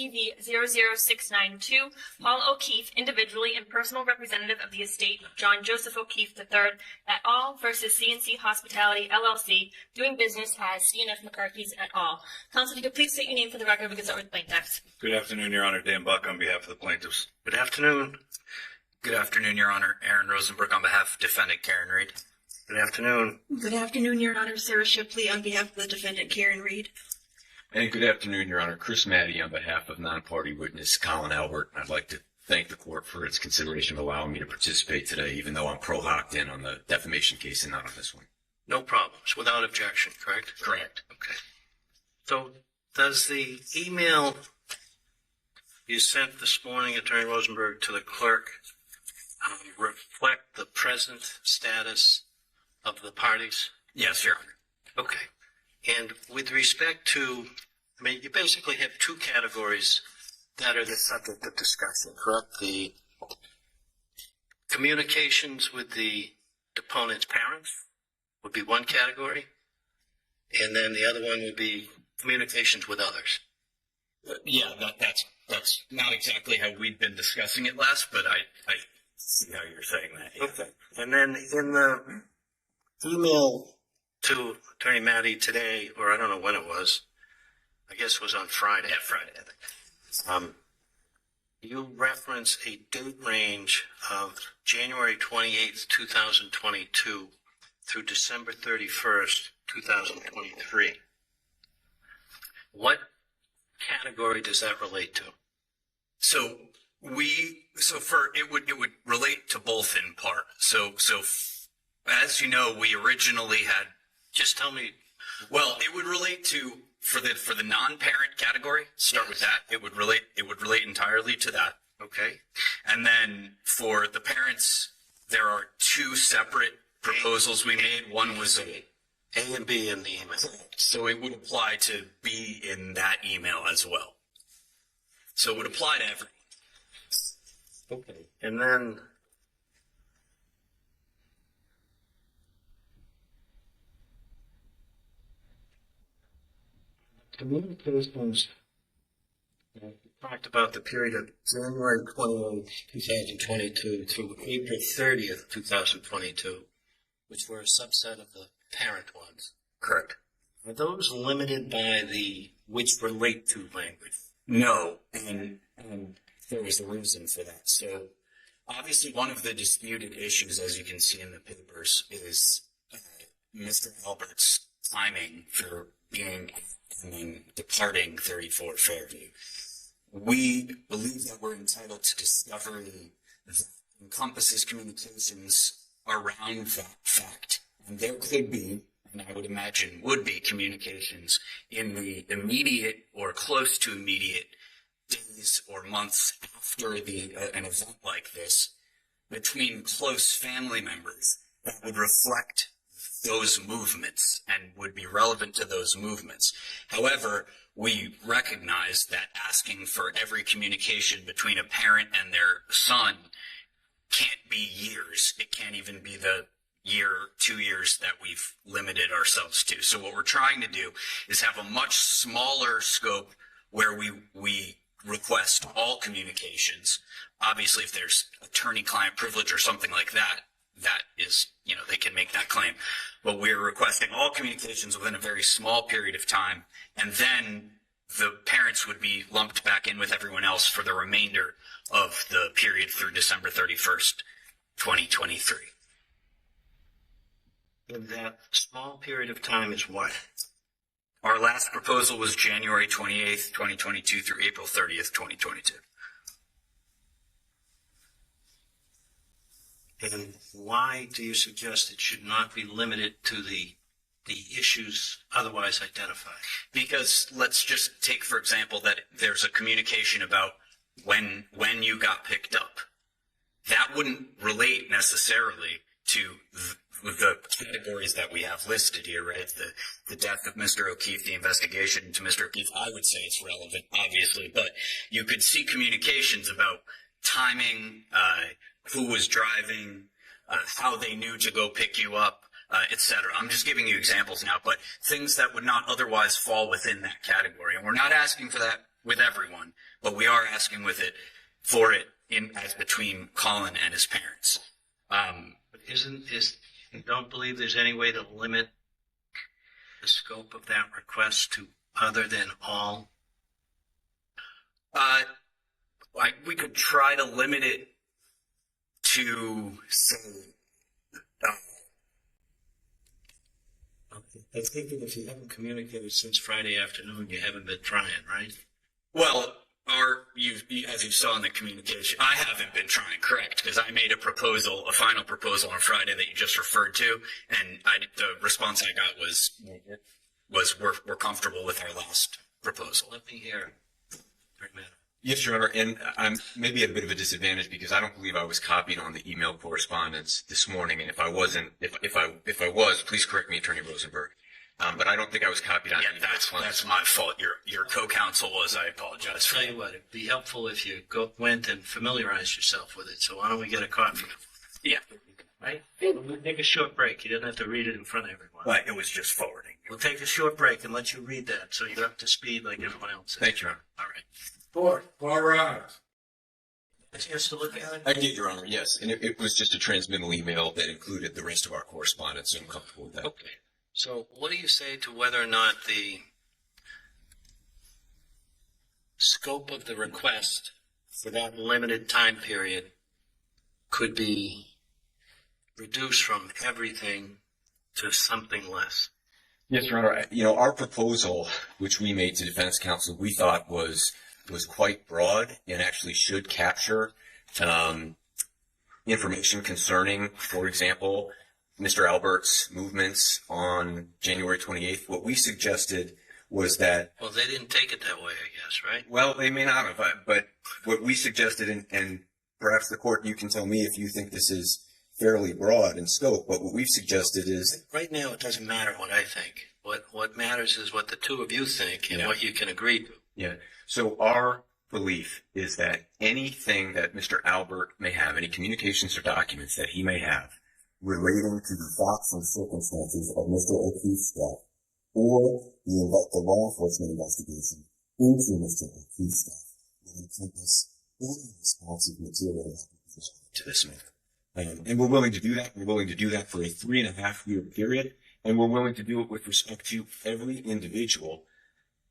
CV00692, Paul O'Keefe, individually and personal representative of the estate of John Joseph O'Keefe III, et al. Versus C&C Hospitality, LLC, doing business as C&F McCarthy's et al. Counsel, if you could please state your name for the record because that was plaintiffs. Good afternoon, Your Honor. Dan Buck on behalf of the plaintiffs. Good afternoon. Good afternoon, Your Honor. Aaron Rosenberg on behalf of defendant Karen Reed. Good afternoon. Good afternoon, Your Honor. Sarah Shipley on behalf of the defendant Karen Reed. And good afternoon, Your Honor. Chris Maddy on behalf of non-party witness Colin Albert. I'd like to thank the court for its consideration of allowing me to participate today, even though I'm pro-hocked in on the defamation case and not on this one. No problems. Without objection, correct? Correct. Okay. So does the email you sent this morning, Attorney Rosenberg, to the clerk reflect the present status of the parties? Yes, Your Honor. Okay. And with respect to, I mean, you basically have two categories that are the subject of discussion, correct? The communications with the deponent's parents would be one category, and then the other one would be communications with others. Yeah, that's not exactly how we've been discussing it last, but I see how you're saying that. Yeah. Okay. And then in the email to Attorney Maddy today, or I don't know when it was, I guess it was on Friday. Yeah, Friday, I think. You reference a date range of January 28th, 2022 through December 31st, 2023. What category does that relate to? So it would relate to both in part. So as you know, we originally had. Just tell me. Well, it would relate to for the non-parent category. Start with that. It would relate entirely to that. Okay. And then for the parents, there are two separate proposals we made. One was A and B in the email. So it would apply to B in that email as well. So it would apply to everyone. Okay. And then communications, you talked about the period of January 28th, 2022 through April 30th, 2022, which were a subset of the parent ones. Correct. Are those limited by the which relate to language? No, and there was a reason for that. So obviously one of the disputed issues, as you can see in the papers, is Mr. Albert's timing for being and departing 34 Fairview. We believe that we're entitled to discovery that encompasses communications around that fact. And there could be, and I would imagine would be, communications in the immediate or close to immediate days or months after an event like this between close family members that would reflect those movements and would be relevant to those movements. However, we recognize that asking for every communication between a parent and their son can't be years. It can't even be the year, 2 years that we've limited ourselves to. So what we're trying to do is have a much smaller scope where we request all communications. Obviously, if there's attorney-client privilege or something like that, that is, they can make that claim. But we're requesting all communications within a very small period of time, and then the parents would be lumped back in with everyone else for the remainder of the period through December 31st, 2023. And that small period of time is what? Our last proposal was January 28th, 2022 through April 30th, 2022. And why do you suggest it should not be limited to the issues otherwise identified? Because let's just take, for example, that there's a communication about when you got picked up. That wouldn't relate necessarily to the categories that we have listed here, right? The death of Mr. O'Keefe, the investigation into Mr. O'Keefe, I would say it's relevant, obviously, but you could see communications about timing, who was driving, how they knew to go pick you up, etc. I'm just giving you examples now, but things that would not otherwise fall within that category. And we're not asking for that with everyone, but we are asking for it as between Colin and his parents. But you don't believe there's any way to limit the scope of that request to other than all? We could try to limit it to, say, I think that if you haven't communicated since Friday afternoon, you haven't been trying, right? well, as you saw in the communication, I haven't been trying, correct, because I made a final proposal on Friday that you just referred to, and the response I got was we're comfortable with our last proposal. Let me hear. Yes, Your Honor, and I'm maybe at a bit of a disadvantage because I don't believe I was copied on the email correspondence this morning, and if I wasn't, if I was, please correct me, Attorney Rosenberg. But I don't think I was copied on. Yeah, that's my fault. Your co-counsel was. I apologize. I'll tell you what, it'd be helpful if you went and familiarized yourself with it. So why don't we get a copy? Yeah. Right? We'll take a short break. You didn't have to read it in front of everyone. Right, it was just forwarding. We'll take a short break and let you read that so you're up to speed like everyone else is. Thank you, Your Honor. All right. All right. A chance to look at it? I did, Your Honor, yes, and it was just a transmittal email that included the rest of our correspondence, so I'm comfortable with that. Okay. So what do you say to whether or not the scope of the request for that limited time period could be reduced from everything to something less? Yes, Your Honor. Our proposal, which we made to defense counsel, we thought was quite broad and actually should capture information concerning, for example, Mr. Albert's movements on January 28th. What we suggested was that... Well, they didn't take it that way, I guess, right? Well, they may not have, but what we suggested, and perhaps the court, you can tell me if you think this is fairly broad in scope, but what we've suggested is... Right now, it doesn't matter what I think. What matters is what the two of you think and what you can agree to. Yeah. So our belief is that anything that Mr. Albert may have, any communications or documents that he may have relating to the facts and circumstances of Mr. O'Keefe's death or the law enforcement investigation into Mr. O'Keefe's death will encompass any responsive material to this matter. And we're willing to do that. We're willing to do that for a 3.5-year period, and we're willing to do it with respect to every individual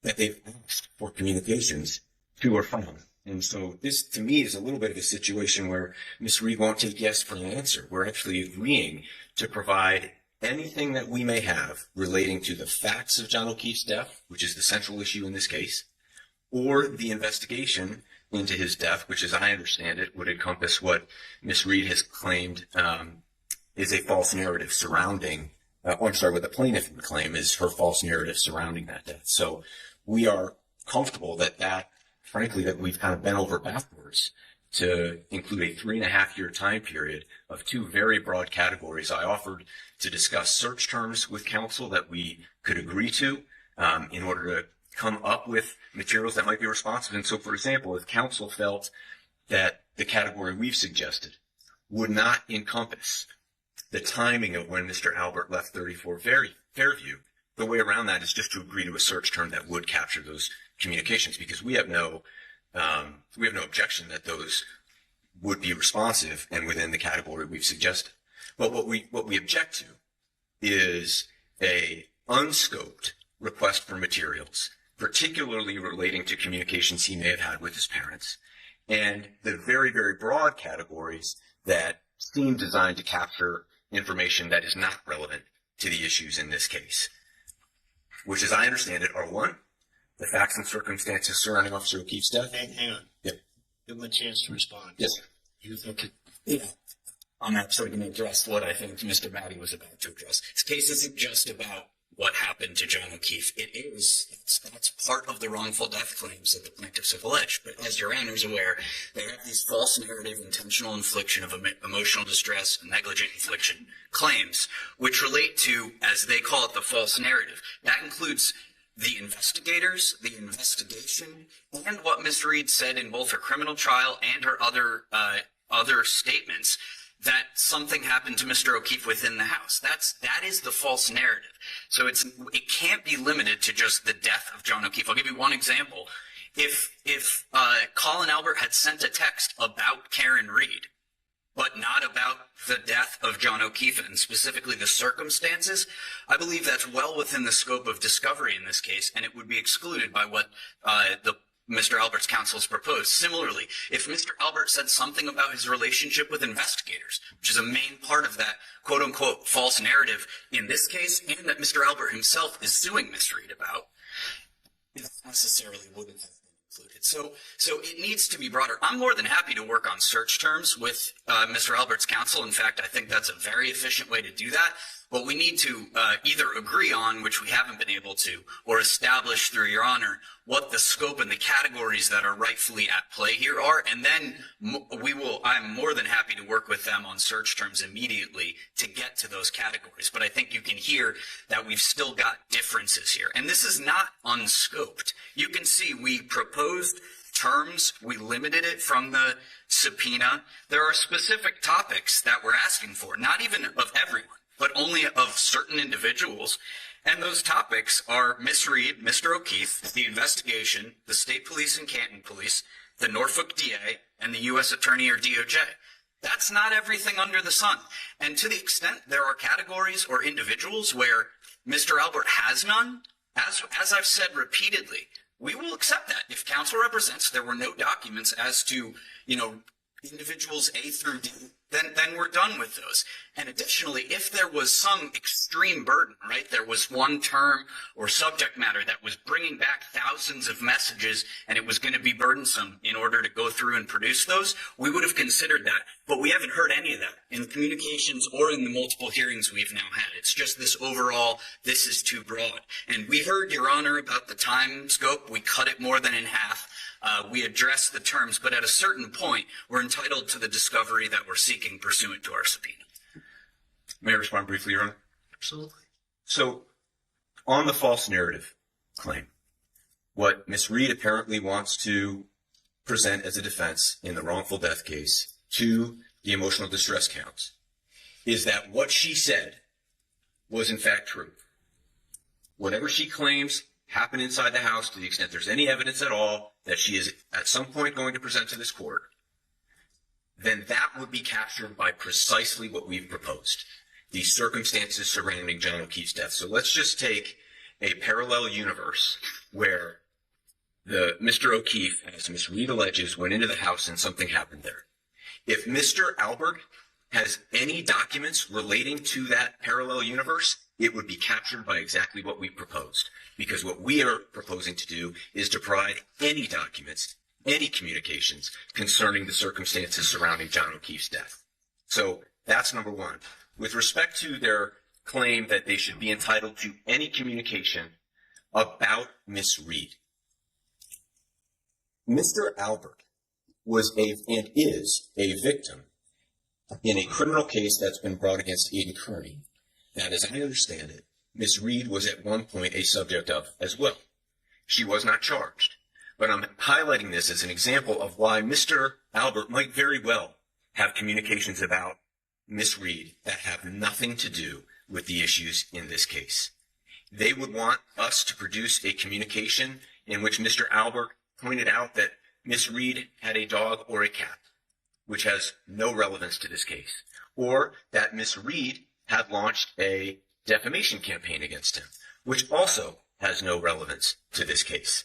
that they've asked for communications to or from. And so this, to me, is a little bit of a situation where Ms. Reed won't take yes for an answer. We're actually agreeing to provide anything that we may have relating to the facts of John O'Keefe's death, which is the central issue in this case, or the investigation into his death, which, as I understand it, would encompass what Ms. Reed has claimed is a false narrative surrounding, what the plaintiff would claim is her false narrative surrounding that death. So we are comfortable frankly, that we've kind of bent over backwards to include a 3.5-year time period of two very broad categories. I offered to discuss search terms with counsel that we could agree to in order to come up with materials that might be responsive. And so, for example, if counsel felt that the category we've suggested would not encompass the timing of when Mr. Albert left 34 Fairview, the way around that is just to agree to a search term that would capture those communications, because we have no objection that those would be responsive and within the category we've suggested. But what we object to is a unscoped request for materials, particularly relating to communications he may have had with his parents, and the very, very broad categories that seem designed to capture information that is not relevant to the issues in this case, which, as I understand it, are one, the facts and circumstances surrounding Officer O'Keefe's death. Hang on. Yep. Give him a chance to respond. Yes. You think it... Yeah. I'm actually going to address what I think Mr. Maddie was about to address. This case isn't just about what happened to John O'Keefe. It is. That's part of the wrongful death claims that the plaintiffs have alleged. But as Your Honor is aware, they have these false narrative, intentional infliction of emotional distress, and negligent infliction claims, which relate to, as they call it, the false narrative. That includes the investigators, the investigation, and what Ms. Reed said in both her criminal trial and her other statements, that something happened to Mr. O'Keefe within the house. That is the false narrative. So it can't be limited to just the death of John O'Keefe. I'll give you one example. If Colin Albert had sent a text about Karen Reed, but not about the death of John O'Keefe and specifically the circumstances, I believe that's well within the scope of discovery in this case, and it would be excluded by what Mr. Albert's counsel has proposed. Similarly, if Mr. Albert said something about his relationship with investigators, which is a main part of that quote-unquote false narrative in this case, and that Mr. Albert himself is suing Ms. Reed about, it necessarily wouldn't have been included. So it needs to be broader. I'm more than happy to work on search terms with Mr. Albert's counsel. In fact, I think that's a very efficient way to do that. But we need to either agree on, which we haven't been able to, or establish through Your Honor what the scope and the categories that are rightfully at play here are, and then I'm more than happy to work with them on search terms immediately to get to those categories. But I think you can hear that we've still got differences here. And this is not unscoped. You can see we proposed terms, we limited it from the subpoena. There are specific topics that we're asking for, not even of everyone, but only of certain individuals. And those topics are Miss Reed, Mr. O'Keefe, the investigation, the state police and Canton police, the Norfolk DA, and the U.S. Attorney or DOJ. That's not everything under the sun. And to the extent there are categories or individuals where Mr. Albert has none, as I've said repeatedly, we will accept that. If counsel represents there were no documents as to, individuals A through D, then we're done with those. And additionally, if there was some extreme burden, right, there was one term or subject matter that was bringing back thousands of messages and it was going to be burdensome in order to go through and produce those, we would have considered that. But we haven't heard any of that in communications or in the multiple hearings we've now had. It's just this overall, this is too broad. And we heard, Your Honor, about the time scope. We cut it more than in half. We address the terms, but at a certain point, we're entitled to the discovery that we're seeking pursuant to our subpoena. May I respond briefly, Your Honor? Absolutely. So, on the false narrative claim, what Ms. Reed apparently wants to present as a defense in the wrongful death case to the emotional distress counts is that what she said was in fact true. Whatever she claims happened inside the house, to the extent there's any evidence at all that she is at some point going to present to this court, then that would be captured by precisely what we've proposed, the circumstances surrounding John O'Keefe's death. So let's just take a parallel universe where Mr. O'Keefe, as Ms. Reed alleges, went into the house and something happened there. If Mr. Albert has any documents relating to that parallel universe, it would be captured by exactly what we proposed. Because what we are proposing to do is to provide any documents, any communications concerning the circumstances surrounding John O'Keefe's death. So that's number one. With respect to their claim that they should be entitled to any communication about Miss Reed, Mr. Albert was and is a victim in a criminal case that's been brought against Aiden Kearney. That, as I understand it, Miss Reed was at one point a subject of as well. She was not charged. But I'm highlighting this as an example of why Mr. Albert might very well have communications about Miss Reed that have nothing to do with the issues in this case. They would want us to produce a communication in which Mr. Albert pointed out that Miss Reed had a dog or a cat, which has no relevance to this case, or that Miss Reed had launched a defamation campaign against him, which also has no relevance to this case.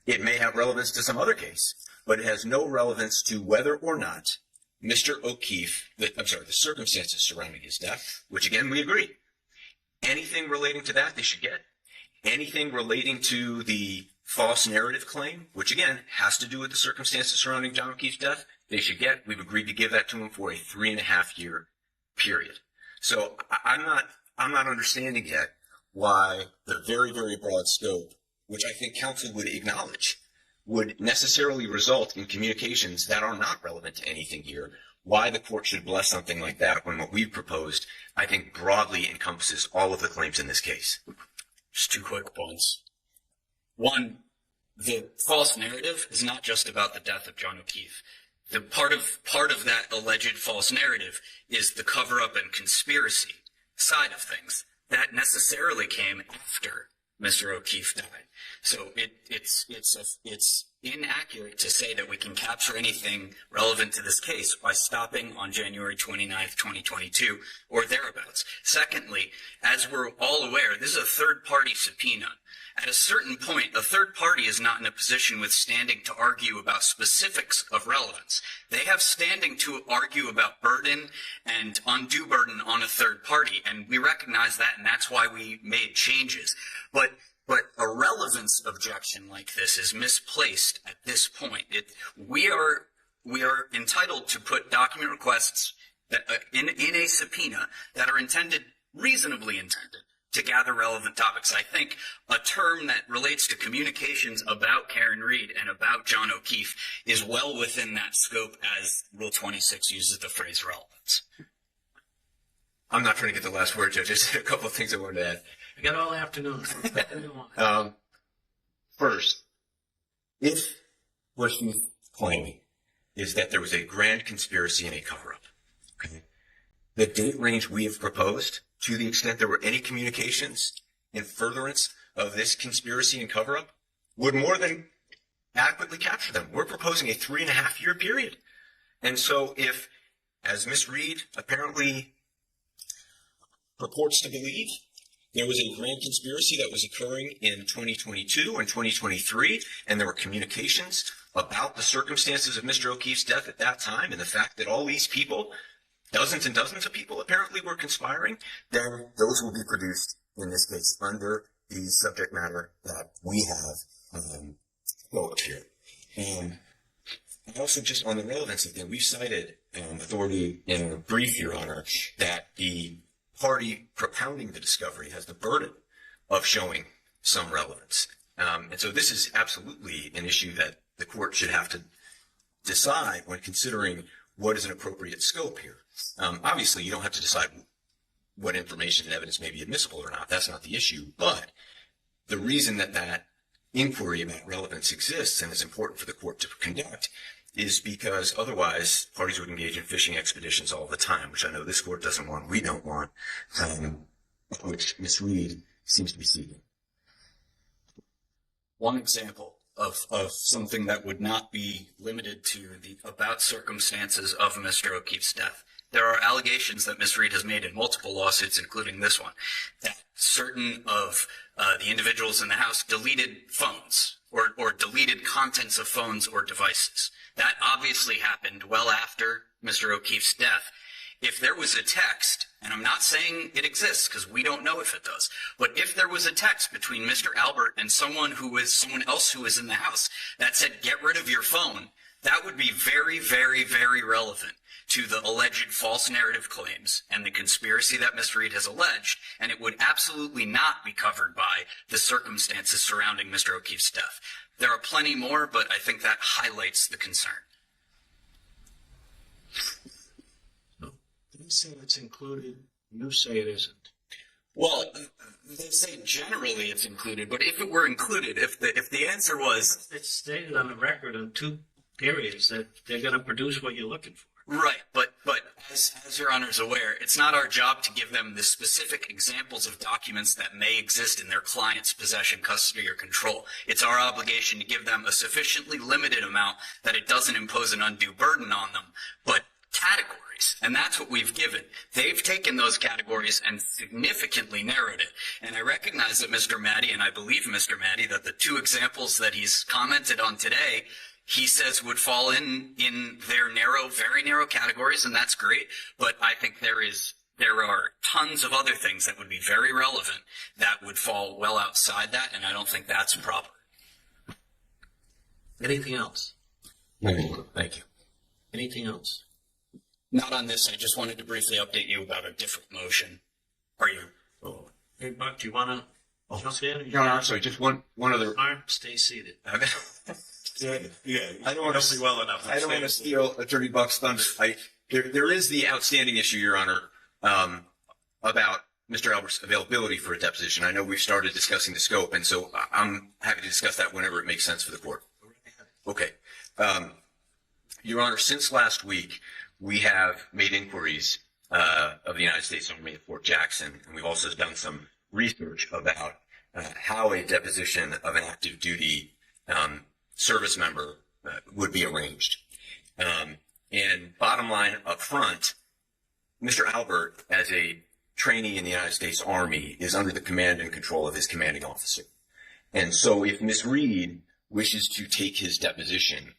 It may have relevance to some other case, but it has no relevance to whether or not Mr. O'Keefe, the circumstances surrounding his death, which again, we agree. Anything relating to that, they should get. Anything relating to the false narrative claim, which again, has to do with the circumstances surrounding John O'Keefe's death, they should get. We've agreed to give that to him for a 3.5-year period. So I'm not understanding yet why the very, very broad scope, which I think counsel would acknowledge, would necessarily result in communications that are not relevant to anything here, why the court should bless something like that when what we've proposed, I think, broadly encompasses all of the claims in this case. Just 2 quick points. One, the false narrative is not just about the death of John O'Keefe. The part of that alleged false narrative is the cover-up and conspiracy side of things. That necessarily came after Mr. O'Keefe died. So it's inaccurate to say that we can capture anything relevant to this case by stopping on January 29th, 2022 or thereabouts. Secondly, as we're all aware, this is a third-party subpoena. At a certain point, a third party is not in a position with standing to argue about specifics of relevance. They have standing to argue about burden and undue burden on a third party, and we recognize that, and that's why we made changes. But a relevance objection like this is misplaced at this point. We are entitled to put document requests that, in a subpoena that are reasonably intended, to gather relevant topics. I think a term that relates to communications about Karen Reed and about John O'Keefe is well within that scope, as Rule 26 uses the phrase relevance. I'm not trying to get the last word, Judge. Just a couple of things I wanted to add. I got all afternoon. First, if what she's claiming is that there was a grand conspiracy and a cover-up, okay, the date range we have proposed, to the extent there were any communications in furtherance of this conspiracy and cover-up, would more than adequately capture them. We're proposing a 3.5-year period. And so if, as Ms. Reed apparently purports to believe, there was a grand conspiracy that was occurring in 2022 and 2023, and there were communications about the circumstances of Mr. O'Keefe's death at that time, and the fact that all these people, dozens and dozens of people apparently were conspiring, then those will be produced, in this case, under the subject matter that we have quoted here. And also, just on the relevancy thing, we've cited authority in a brief, Your Honor, that the party propounding the discovery has the burden of showing some relevance. And so this is absolutely an issue that the court should have to decide when considering what is an appropriate scope here. Obviously, you don't have to decide what information and evidence may be admissible or not. That's not the issue. But the reason that that inquiry about relevance exists and is important for the court to conduct is because otherwise parties would engage in fishing expeditions all the time, which I know this court doesn't want, we don't want, which Ms. Reed seems to be seeking. One example of something that would not be limited to the about circumstances of Mr. O'Keefe's death. There are allegations that Ms. Reed has made in multiple lawsuits, including this one, that certain of the individuals in the house deleted phones or deleted contents of phones or devices. That obviously happened well after Mr. O'Keefe's death. If there was a text, and I'm not saying it exists because we don't know if it does, but if there was a text between Mr. Albert and someone else who was in the house that said, get rid of your phone, that would be very, very, very relevant to the alleged false narrative claims and the conspiracy that Ms. Reed has alleged, and it would absolutely not be covered by the circumstances surrounding Mr. O'Keefe's death. There are plenty more, but I think that highlights the concern. They say it's included, you say it isn't. Well, they say generally it's included, but if it were included, if the answer was... It's stated on the record in 2 areas that they're going to produce what you're looking for. Right, but as Your Honor's aware, it's not our job to give them the specific examples of documents that may exist in their client's possession, custody, or control. It's our obligation to give them a sufficiently limited amount that it doesn't impose an undue burden on them, but categories, and that's what we've given. They've taken those categories and significantly narrowed it, and I recognize that Mr. Maddie, and I believe Mr. Maddie, that the 2 examples that he's commented on today, he says would fall in their narrow, very narrow categories, and that's great, but I think there are tons of other things that would be very relevant that would fall well outside that, and I don't think that's proper. Anything else? Thank you. Anything else? Not on this. I just wanted to briefly update you about a different motion. Are you? Oh. Hey, Buck, do you want to jump in? No, I'm sorry. Just one other. Stay seated. Yeah. I don't want to well enough. I don't want to steal Attorney Buck's thunder. There is the outstanding issue, Your Honor, about Mr. Albert's availability for a deposition. I know we've started discussing the scope, and so I'm happy to discuss that whenever it makes sense for the court. Okay. Your Honor, since last week, we have made inquiries of the United States Army at Fort Jackson, and we've also done some research about how a deposition of an active duty service member would be arranged. And bottom line up front, Mr. Albert, as a trainee in the United States Army, is under the command and control of his commanding officer. And so if Ms. Reed wishes to take his deposition,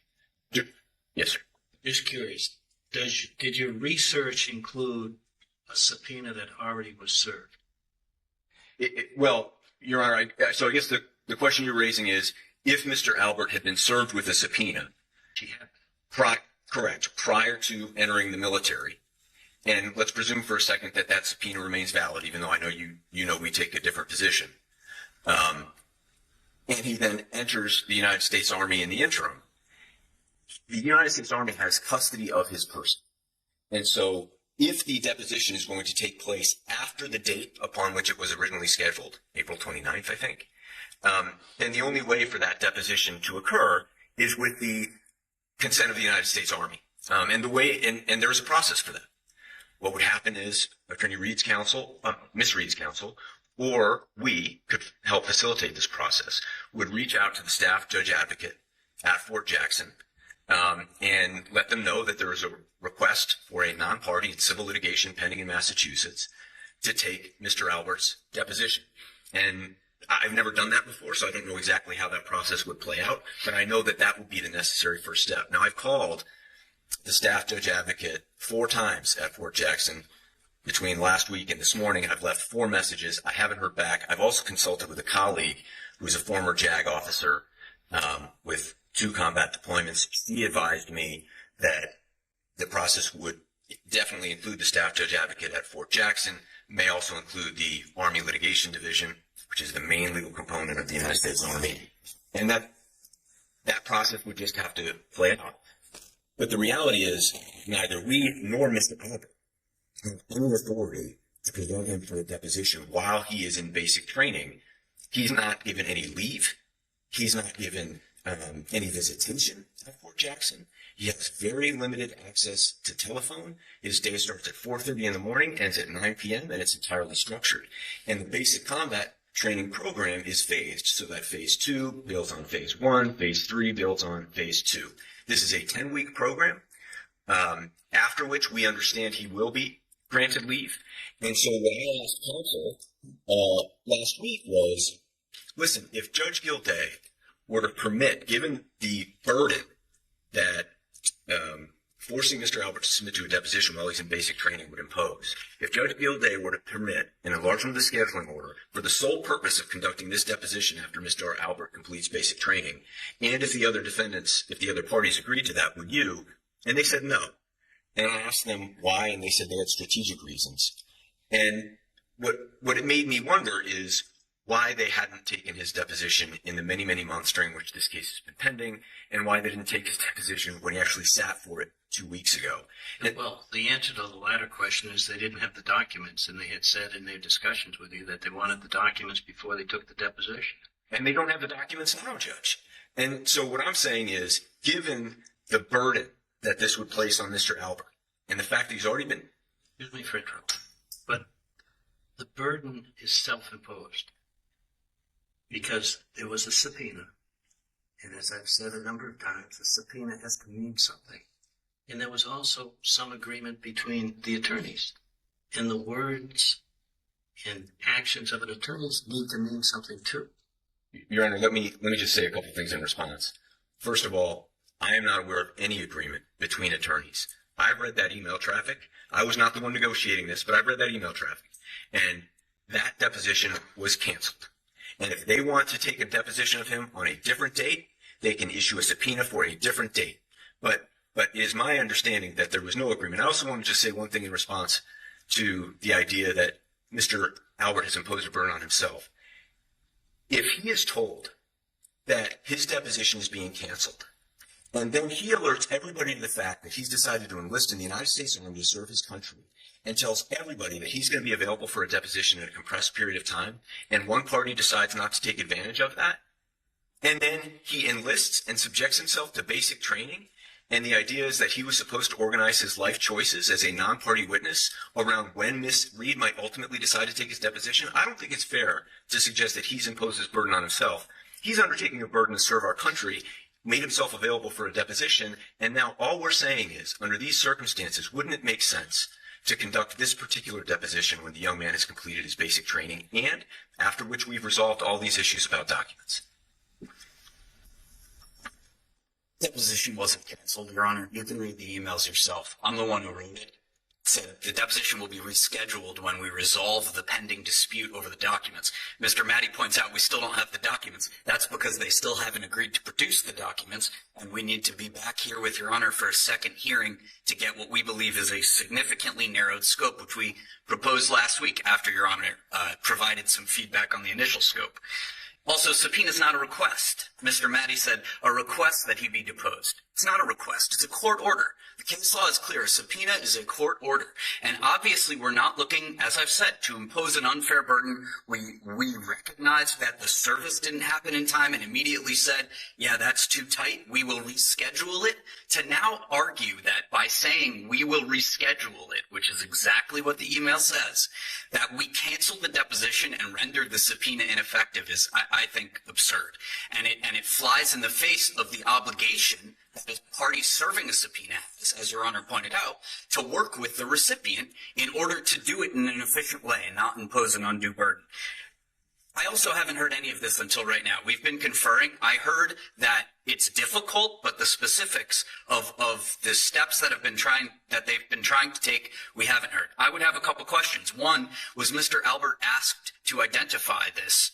yes, sir. Just curious, did your research include a subpoena that already was served? Well, Your Honor, so I guess the question you're raising is, if Mr. Albert had been served with a subpoena, correct, prior to entering the military, and let's presume for a second that that subpoena remains valid, even though I know you know we take a different position, and he then enters the United States Army in the interim, the United States Army has custody of his person. And so if the deposition is going to take place after the date upon which it was originally scheduled, April 29th, I think, then the only way for that deposition to occur is with the consent of the United States Army. And there is a process for that. What would happen is Attorney Reed's counsel, Miss Reed's counsel, or we could help facilitate this process, would reach out to the staff judge advocate at Fort Jackson and let them know that there is a request for a non-party in civil litigation pending in Massachusetts to take Mr. Albert's deposition. And I've never done that before, so I don't know exactly how that process would play out, but I know that that would be the necessary first step. Now, I've called the staff judge advocate 4 times at Fort Jackson between last week and this morning, and I've left 4 messages. I haven't heard back. I've also consulted with a colleague who's a former JAG officer with 2 combat deployments. He advised me that the process would definitely include the staff judge advocate at Fort Jackson, may also include the Army Litigation Division, which is the main legal component of the United States Army. And that process would just have to play out. But the reality is neither we nor Mr. Albert have any authority to present him for a deposition while he is in basic training. He's not given any leave. He's not given any visitation at Fort Jackson. He has very limited access to telephone. His day starts at 4:30 in the morning, ends at 9 p.m., and it's entirely structured. And the basic combat training program is phased, so that phase 2 builds on phase 1, phase 3 builds on phase 2. This is a 10-week program, after which we understand he will be granted leave. And so what I asked counsel last week was, listen, if Judge Gilday were to permit, given the burden that forcing Mr. Albert to submit to a deposition while he's in basic training would impose, if Judge Gilday were to permit an enlargement of the scheduling order for the sole purpose of conducting this deposition after Mr. Albert completes basic training, and if the other parties agreed to that, would you? And they said no. And I asked them why, and they said they had strategic reasons. And what it made me wonder is why they hadn't taken his deposition in the many, many months during which this case has been pending, and why they didn't take his deposition when he actually sat for it 2 weeks ago. Well, the answer to the latter question is they didn't have the documents, and they had said in their discussions with you that they wanted the documents before they took the deposition. And they don't have the documents now, Judge. And so what I'm saying is, given the burden that this would place on Mr. Albert, and the fact that he's already been... Excuse me for interrupting, but the burden is self-imposed because there was a subpoena. And as I've said a number of times, the subpoena has to mean something. And there was also some agreement between the attorneys. And the words and actions of an attorney need to mean something too. Your Honor, let me just say a couple things in response. First of all, I am not aware of any agreement between attorneys. I've read that email traffic. I was not the one negotiating this, but I've read that email traffic. And that deposition was canceled. And if they want to take a deposition of him on a different date, they can issue a subpoena for a different date. But it is my understanding that there was no agreement. I also want to just say one thing in response to the idea that Mr. Albert has imposed a burden on himself. If he is told that his deposition is being canceled, and then he alerts everybody to the fact that he's decided to enlist in the United States Army to serve his country, and tells everybody that he's going to be available for a deposition in a compressed period of time, and one party decides not to take advantage of that, and then he enlists and subjects himself to basic training, and the idea is that he was supposed to organize his life choices as a non-party witness around when Ms. Reed might ultimately decide to take his deposition, I don't think it's fair to suggest that he's imposed his burden on himself. He's undertaking a burden to serve our country made himself available for a deposition, and now all we're saying is, under these circumstances, wouldn't it make sense to conduct this particular deposition when the young man has completed his basic training, and after which we've resolved all these issues about documents? Deposition wasn't canceled, Your Honor. You can read the emails yourself. I'm the one who wrote it. Said the deposition will be rescheduled when we resolve the pending dispute over the documents. Mr. Maddie points out we still don't have the documents. That's because they still haven't agreed to produce the documents, and we need to be back here with Your Honor for a second hearing to get what we believe is a significantly narrowed scope, which we proposed last week after Your Honor provided some feedback on the initial scope. Also, subpoena is not a request. Mr. Maddie said a request that he be deposed. It's not a request. It's a court order. The case law is clear. A subpoena is a court order. And obviously, we're not looking, as I've said, to impose an unfair burden. We recognize that the service didn't happen in time and immediately said, yeah, that's too tight. We will reschedule it. To now argue that by saying we will reschedule it, which is exactly what the email says, that we canceled the deposition and rendered the subpoena ineffective is, I think, absurd. And it flies in the face of the obligation that a party serving a subpoena has, as Your Honor pointed out, to work with the recipient in order to do it in an efficient way and not impose an undue burden. I also haven't heard any of this until right now. We've been conferring. I heard that it's difficult, but the specifics of the steps that they've been trying to take, we haven't heard. I would have a couple questions. One, was Mr. Albert asked to identify this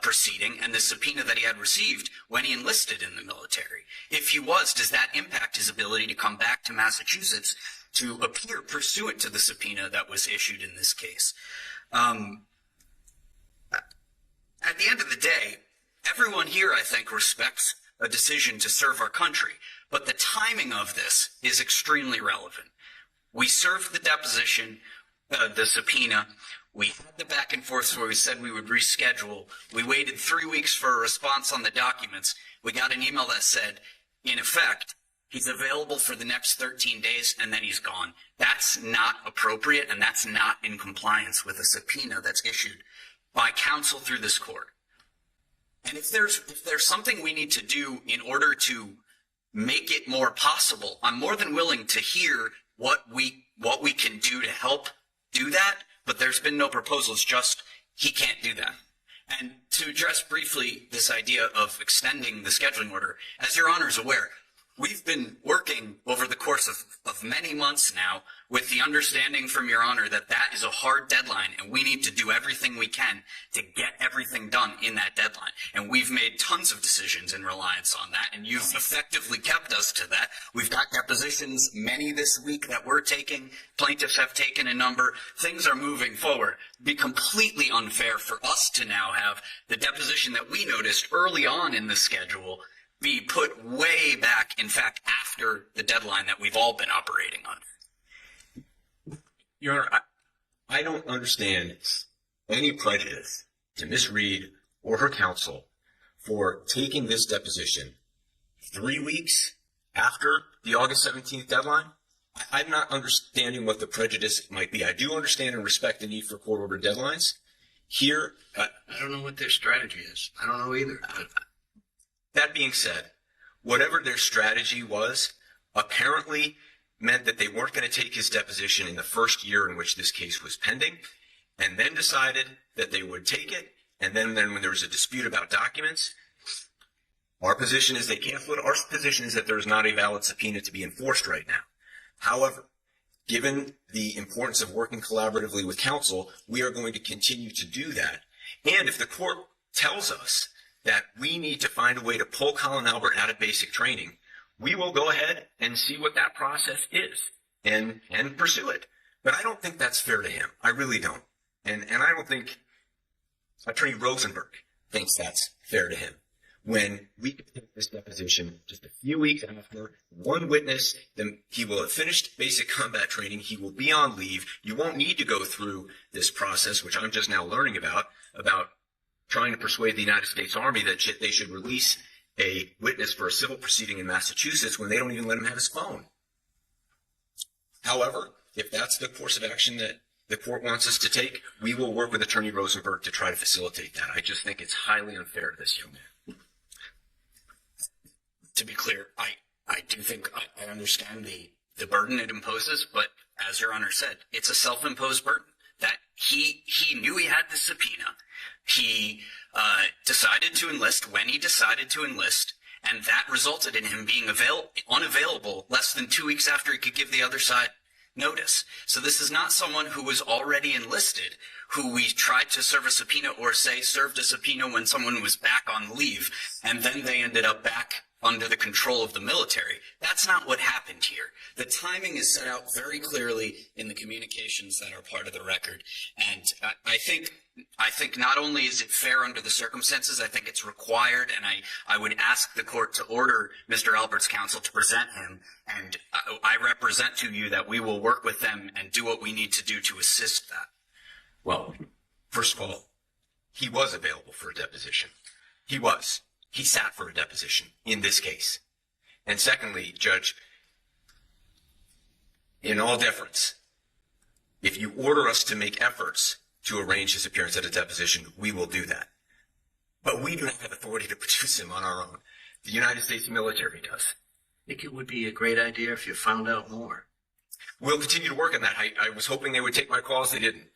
proceeding and the subpoena that he had received when he enlisted in the military? If he was, does that impact his ability to come back to Massachusetts to appear pursuant to the subpoena that was issued in this case? At the end of the day, everyone here, I think, respects a decision to serve our country, but the timing of this is extremely relevant. We served the deposition, the subpoena. We had the back and forth where we said we would reschedule. We waited 3 weeks for a response on the documents. We got an email that said, in effect, he's available for the next 13 days and then he's gone. That's not appropriate, and that's not in compliance with a subpoena that's issued by counsel through this court. And if there's something we need to do in order to make it more possible, I'm more than willing to hear what we can do to help do that. But there's been no proposals, just he can't do that. And to address briefly this idea of extending the scheduling order, as Your Honor is aware, we've been working over the course of many months now with the understanding from Your Honor that that is a hard deadline and we need to do everything we can to get everything done in that deadline. And we've made tons of decisions in reliance on that, and you've effectively kept us to that. We've got depositions, many this week that we're taking. Plaintiffs have taken a number. Things are moving forward. It'd be completely unfair for us to now have the deposition that we noticed early on in the schedule be put way back, in fact, after the deadline that we've all been operating under. Your Honor, I don't understand any prejudice to Ms. Reed or her counsel for taking this deposition 3 weeks after the August 17th deadline. I'm not understanding what the prejudice might be. I do understand and respect the need for court-ordered deadlines. Here, I don't know what their strategy is. I don't know either. That being said, whatever their strategy was, apparently meant that they weren't going to take his deposition in the first year in which this case was pending, and then decided that they would take it, and then when there was a dispute about documents, our position is they canceled it. Our position is that there is not a valid subpoena to be enforced right now. However, given the importance of working collaboratively with counsel, we are going to continue to do that. And if the court tells us that we need to find a way to pull Colin Albert out of basic training, we will go ahead and see what that process is and pursue it. But I don't think that's fair to him. I really don't. And I don't think Attorney Rosenberg thinks that's fair to him. When we could take this deposition just a few weeks after, one witness, then he will have finished basic combat training, he will be on leave, you won't need to go through this process, which I'm just now learning about trying to persuade the United States Army that they should release a witness for a civil proceeding in Massachusetts when they don't even let him have his phone. However, if that's the course of action that the court wants us to take, we will work with Attorney Rosenberg to try to facilitate that. I just think it's highly unfair to this young man. to be clear, I do think I understand the burden it imposes, but as Your Honor said, it's a self-imposed burden that he knew he had the subpoena. He decided to enlist when he decided to enlist, and that resulted in him being unavailable less than 2 weeks after he could give the other side notice. So this is not someone who was already enlisted, who we tried to serve a subpoena or say served a subpoena when someone was back on leave, and then they ended up back under the control of the military. That's not what happened here. The timing is set out very clearly in the communications that are part of the record. And I think not only is it fair under the circumstances, I think it's required, and I would ask the court to order Mr. Albert's counsel to present him. And I represent to you that we will work with them and do what we need to do to assist that. Well, first of all, he was available for a deposition. He was. He sat for a deposition in this case. And secondly, Judge, in all deference, if you order us to make efforts to arrange his appearance at a deposition, we will do that. But we do not have authority to produce him on our own. The United States military does. I think it would be a great idea if you found out more. We'll continue to work on that. I was hoping they would take my calls. They didn't.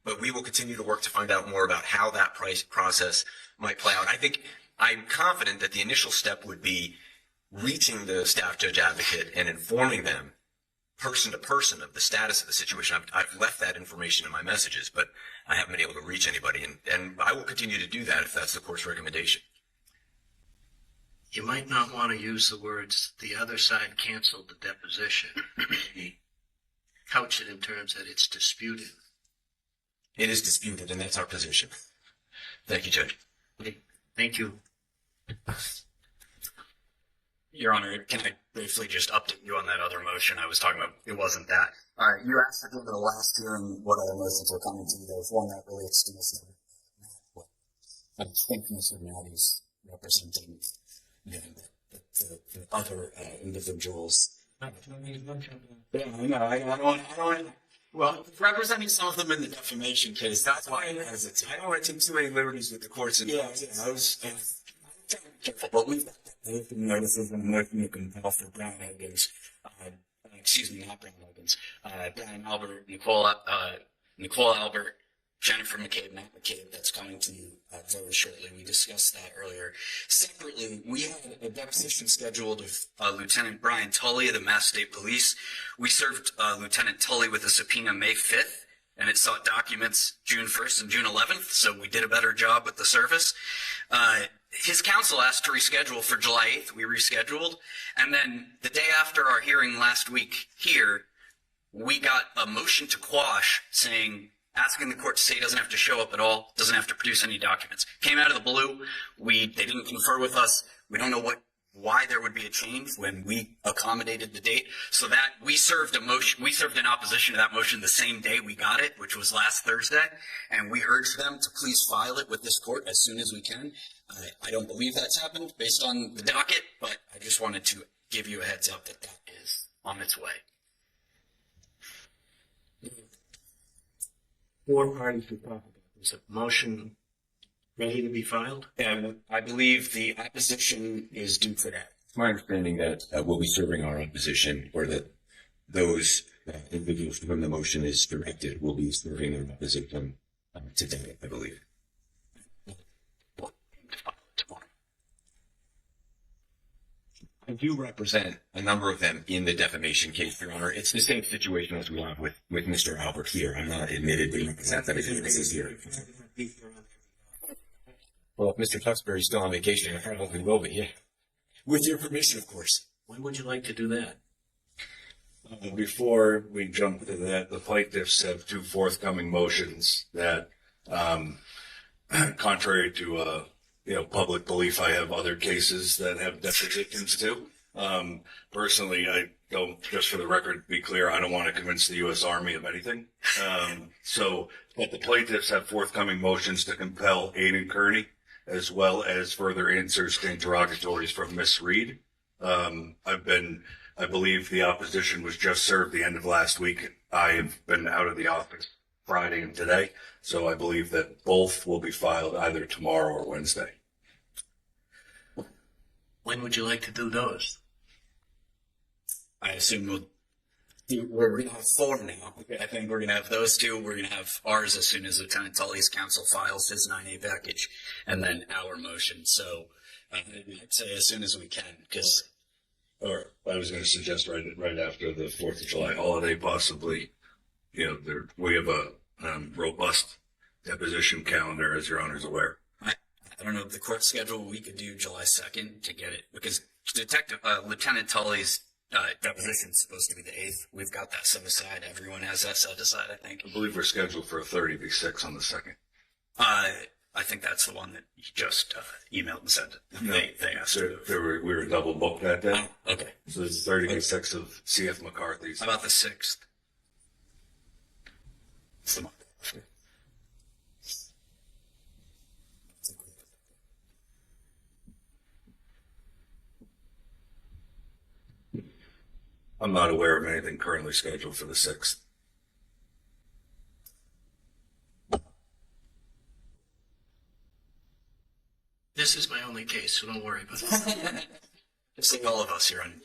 But we will continue to work to find out more about how that process might play out. I think I'm confident that the initial step would be reaching the staff judge advocate and informing them person to person of the status of the situation. I've left that information in my messages, but I haven't been able to reach anybody. And I will continue to do that if that's the court's recommendation. You might not want to use the words, the other side canceled the deposition. Maybe couch it in terms that it's disputed. It is disputed, and that's our position. Thank you, Judge. Thank you. Your Honor, can I briefly just update you on that other motion I was talking about? It wasn't that. You asked at the end of the last hearing what other motions were coming to you. There was one that relates to Mr. I think Mr. Natty's representing the other individuals. Yeah, I know. Well, representing some of them in the defamation case, that's why I hesitate. I don't want to take too many liberties with the courts. I was careful, but we've got the notices and working with Compel for Brown Higgins, not Brown Higgins, Brian Albert, Nicole Albert, Jennifer McCabe, Matt McCabe, that's coming to you very shortly. We discussed that earlier. Separately, we had a deposition scheduled of Lieutenant Brian Tully of the Mass State Police. We served Lieutenant Tully with a subpoena May 5th, and it sought documents June 1st and June 11th, so we did a better job with the service. His counsel asked to reschedule for July 8th. We rescheduled, and then the day after our hearing last week here, we got a motion to quash asking the court to say he doesn't have to show up at all, doesn't have to produce any documents. Came out of the blue. They didn't confer with us. We don't know why there would be a change when we accommodated the date. So that we served an opposition to that motion the same day we got it, which was last Thursday, and we urged them to please file it with this court as soon as we can. I don't believe that's happened based on the docket, but I just wanted to give you a heads up that is on its way. 4 parties to talk about. Is a motion ready to be filed? And I believe the opposition is due for that. It's my understanding that we'll be serving our opposition, or that those individuals to whom the motion is directed will be serving their opposition today, I believe. I do represent a number of them in the defamation case, Your Honor. It's the same situation as we have with Mr. Albert here. I'm not admitted to represent that is here. Well, if Mr. Tuxbury's still on vacation, I probably will be, yeah. With your permission, of course. When would you like to do that? Before we jump to that, the plaintiffs have 2 forthcoming motions that, contrary to public belief, I have other cases that have depositions too. Personally, I don't, just for the record, be clear, I don't want to convince the U.S. Army of anything. But the plaintiffs have forthcoming motions to compel Aidan Kearney, as well as further answers to interrogatories from Miss Reed. I believe the opposition was just served the end of last week. I've been out of the office Friday and today, so I believe that both will be filed either tomorrow or Wednesday. When would you like to do those? I assume we're going to have 4 now. I think we're going to have those 2. We're going to have ours as soon as Lieutenant Tully's counsel files his 9A package, and then our motion. So I'd say as soon as we can, because. Or I was going to suggest right after the 4th of July holiday, possibly. We have a robust deposition calendar, as your honor's aware. I don't know the court schedule. We could do July 2nd to get it, because Lieutenant Tully's deposition is supposed to be the 8th. We've got that set aside. Everyone has that set aside, I think. I believe we're scheduled for a 30v6 on the 2nd. I think that's the one that you just emailed and said they asked. We were double booked that day. Oh, okay. So there's 30v6 of C.F. McCarthy's. How about the 6th? It's the month after. I'm not aware of anything currently scheduled for the 6th. This is my only case, so don't worry about it. Just like all of us here on.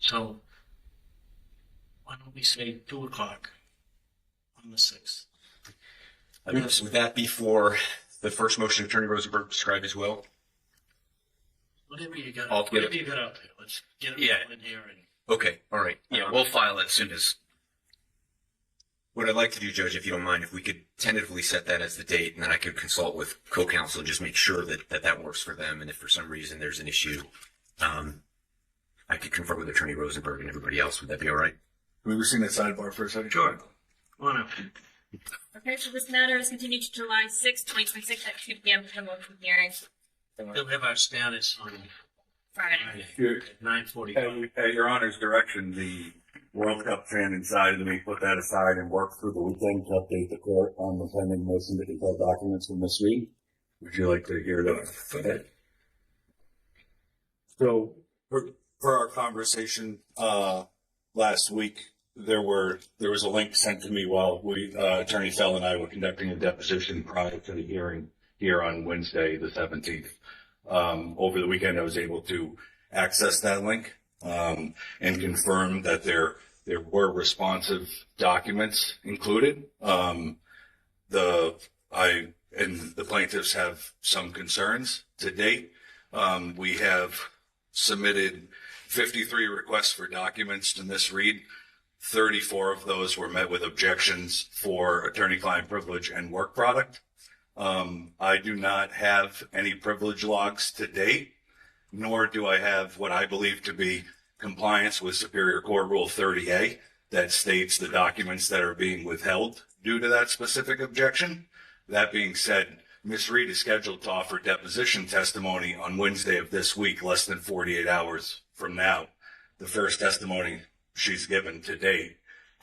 So, why don't we say 2 o'clock on the 6th? Would that be for the first motion Attorney Rosenberg described as well? Whatever you got, I'll get whatever it. you got out there, let's get it Yeah. all in here. And Okay, all right. Yeah, we'll file it as soon as. What I'd like to do, Judge, if you don't mind, if we could tentatively set that as the date, and then I could consult with co-counsel and just make sure that works for them. And if for some reason there's an issue, I could confirm with Attorney Rosenberg and everybody else. Would that be all right? Can we receive that sidebar for a second? Sure. Come on up. Okay, so this matter is continued to July 6, 2026 at 2 p.m. for the motion hearing. We'll have our status on Friday. Friday at 9:45. At your honor's direction, the World Cup fan inside of me put that aside and worked through the weekend to update the court on the pending motion to compel documents from this week. Would you like to hear that? So, for our conversation last week, there was a link sent to me while Attorney Fell and I were conducting a deposition prior to the hearing here on Wednesday, the 17th. Over the weekend, I was able to access that link and confirm that there were responsive documents included. The plaintiffs have some concerns to date. We have submitted 53 requests for documents to misread. 34 of those were met with objections for attorney-client privilege and work product. I do not have any privilege logs to date, nor do I have what I believe to be compliance with Superior Court Rule 30A that states the documents that are being withheld due to that specific objection. That being said, Ms. Reed is scheduled to offer deposition testimony on Wednesday of this week, less than 48 hours from now. The first testimony she's given to date.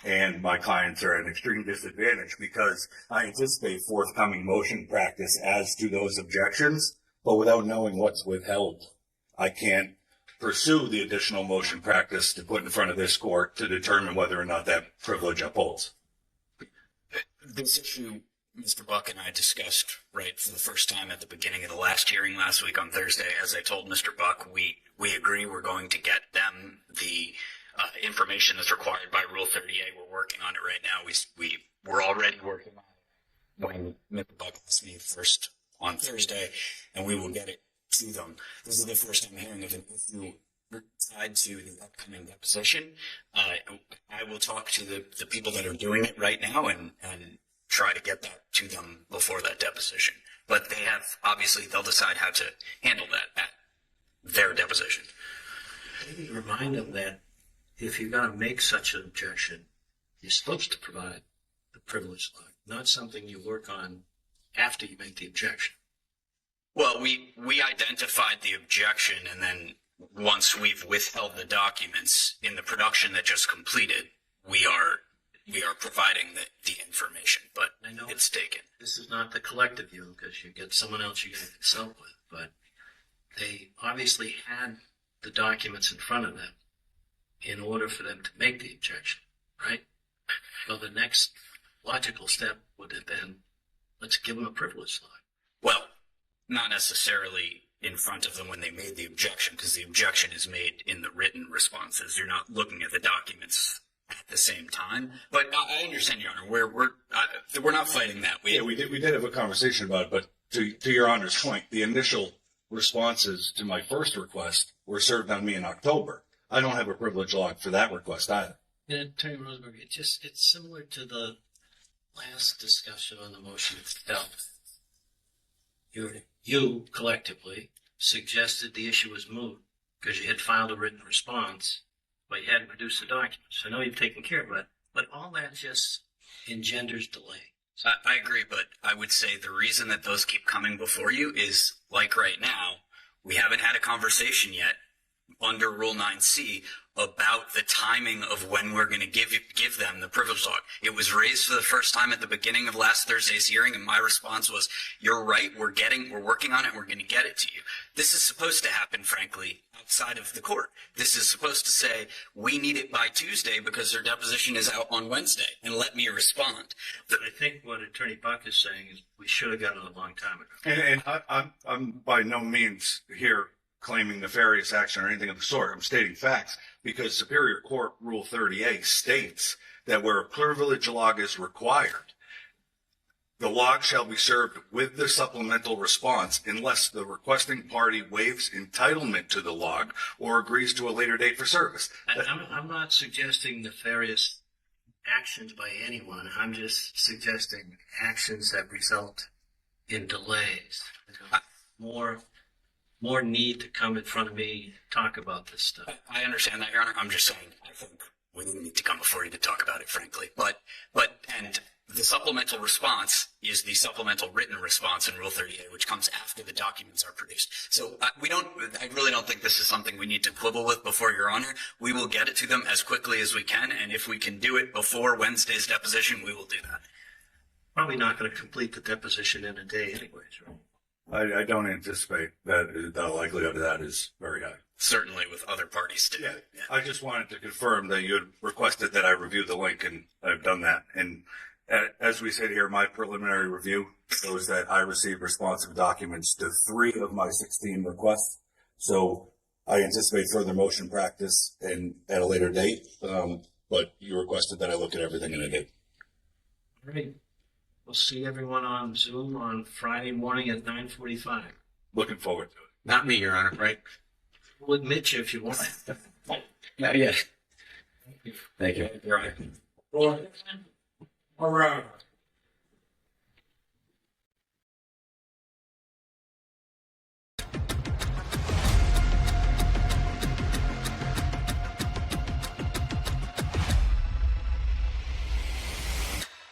And my clients are at an extreme disadvantage because I anticipate forthcoming motion practice as to those objections, but without knowing what's withheld, I can't pursue the additional motion practice to put in front of this court to determine whether or not that privilege upholds. This issue, Mr. Buck and I discussed right for the first time at the beginning of the last hearing last week on Thursday. As I told Mr. Buck, we agree we're going to get them the information that's required by Rule 30A. We're working on it right now. We're already working on it when Mr. Buck asked me first on Thursday, and we will get it to them. This is the first time hearing of an issue tied to the upcoming deposition. I will talk to the people that are doing it right now and try to get that to them before that deposition. But they have, obviously, they'll decide how to handle that at their deposition. Maybe remind them that if you're going to make such an objection, you're supposed to provide the privilege log, not something you work on after you make the objection. Well, we identified the objection, and then once we've withheld the documents in the production that just completed, we are providing the information, but I know it's taken. this is not the collective view because you get someone else you're going to consult with, but they obviously had the documents in front of them in order for them to make the objection, right? So the next logical step would have been, let's give them a privilege log. Well, not necessarily in front of them when they made the objection, because the objection is made in the written responses. You're not looking at the documents at the same time. But I understand, Your Honor. We're not fighting that. We did have a conversation about it, but to Your Honor's point, the initial responses to my first request were served on me in October. I don't have a privilege log for that request either. And Attorney Rosenberg, it's similar to the last discussion on the motion itself. You collectively suggested the issue was moot because you had filed a written response, but you hadn't produced the documents. I know you've taken care of it, but all that just engenders delay. I agree, but I would say the reason that those keep coming before you is, like right now, we haven't had a conversation yet under Rule 9C about the timing of when we're going to give them the privilege log. It was raised for the first time at the beginning of last Thursday's hearing, and my response was, you're right, we're working on it, we're going to get it to you. This is supposed to happen, frankly, outside of the court. This is supposed to say, we need it by Tuesday because their deposition is out on Wednesday, and let me respond. But I think what Attorney Buck is saying is we should have gotten it a long time ago. And I'm by no means here claiming nefarious action or anything of the sort. I'm stating facts because Superior Court Rule 30A states that where a privilege log is required, the log shall be served with the supplemental response unless the requesting party waives entitlement to the log or agrees to a later date for service. I'm not suggesting nefarious actions by anyone. I'm just suggesting actions that result in delays. More need to come in front of me, talk about this stuff. I understand that, Your Honor. I'm just saying, I think we need to come before you to talk about it, frankly. And the supplemental response is the supplemental written response in Rule 30A, which comes after the documents are produced. So I really don't think this is something we need to quibble with before Your Honor. We will get it to them as quickly as we can, and if we can do it before Wednesday's deposition, we will do that. Probably not going to complete the deposition in a day anyways, right? I don't anticipate that the likelihood of that is very high. Certainly with other parties too. Yeah. I just wanted to confirm that you had requested that I review the link, and I've done that. And as we said here, my preliminary review shows that I received responsive documents to 3 of my 16 requests. So I anticipate further motion practice and at a later date. But you requested that I look at everything in a day. All right. We'll see everyone on Zoom on Friday morning at 9:45. Looking forward to it. Not me, Your Honor, right? We'll admit you if you want. Not yet. Thank you. You're right. All right.